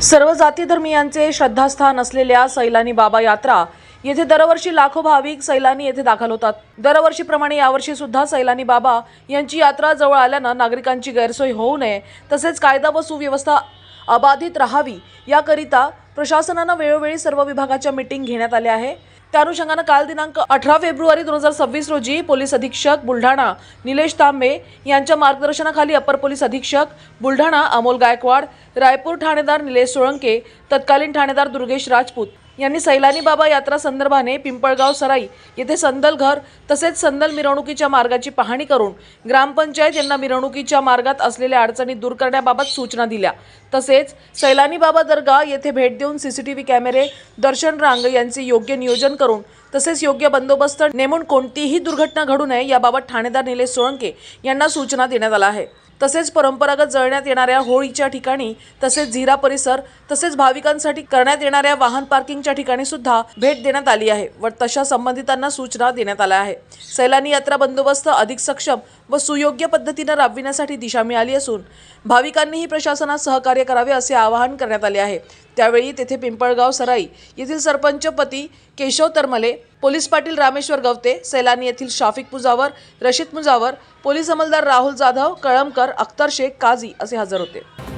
सर्व जाती धर्मीयांचे श्रद्धास्थान असलेल्या सैलानी बाबा यात्रा येथे दरवर्षी लाखो भाविक सैलानी येथे दाखल होतात। दरवर्षीप्रमाणे यावर्षी सुद्धा सैलानी बाबा यांची यात्रा जवळ आल्यानं नागरिकांची गैरसोय होऊ नये तसेच कायदा व सुव्यवस्था अबाधित राहावी याकरिता प्रशासनाने वेळोवेळी सर्व विभागाच्या मीटिंग घेण्यात आल्या आहे। त्या अनुषंगाने काल दिनांक 18 फेब्रुवारी 2026 रोजी पोलीस अधीक्षक बुलढाणा निलेश तांबे यांच्या मार्गदर्शनाखाली अपर पोलीस अधीक्षक बुलढाणा अमोल गायकवाड, रायपूर ठाणेदार निलेश सोळंके, तत्कालीन ठाणेदार दुर्गेश राजपूत यांनी सैलानी बाबा यात्रा संदर्भाने पिंपळगाव सराई येथे संदल घर तसेच संदल मिरवणुकीच्या मार्गाची पाहणी करून ग्रामपंचायत यांना मिरवणुकीच्या मार्गात असलेल्या अडचणी दूर करण्याबाबत सूचना दिल्या। तसेच सैलानी बाबा दर्गा येथे भेट देऊन सीसीटीव्ही कॅमेरे, दर्शन रांग यांचे योग्य नियोजन करून तसेच योग्य बंदोबस्त नेमून कोणतीही दुर्घटना घडू नये याबाबत ठाणेदार निलेश सोळंके यांना सूचना देण्यात आल्या आहे। तसेच परंपरागत जळण्यात येणाऱ्या होळीच्या ठिकाणी तसेच झिरा परिसर तसेच भाविकांसाठी करण्यात येणाऱ्या वाहन पार्किंगच्या ठिकाणी सुद्धा भेट देण्यात आली आहे व तशा संबंधितांना सूचना देण्यात आल्या आहे। सैलानी यात्रा बंदोबस्त अधिक सक्षम व सुयोग्य पद्धतीने राबविण्यासाठी दिशा मिळाली असून भाविकांनीही प्रशासनास सहकार्य करावे असे आवाहन करण्यात आले आहे। त्यावेळी तेथे पिंपळगाव सराई येथील सरपंच पती केशव तरमले, पोलीस पाटील रामेश्वर गवते, सैलानी येथील शाफिक मुजावर, रशीद मुजावर, पोलीस अंमलदार राहुल जाधव, कळमकर, अख्तर शेख, काझी असे हजर होते।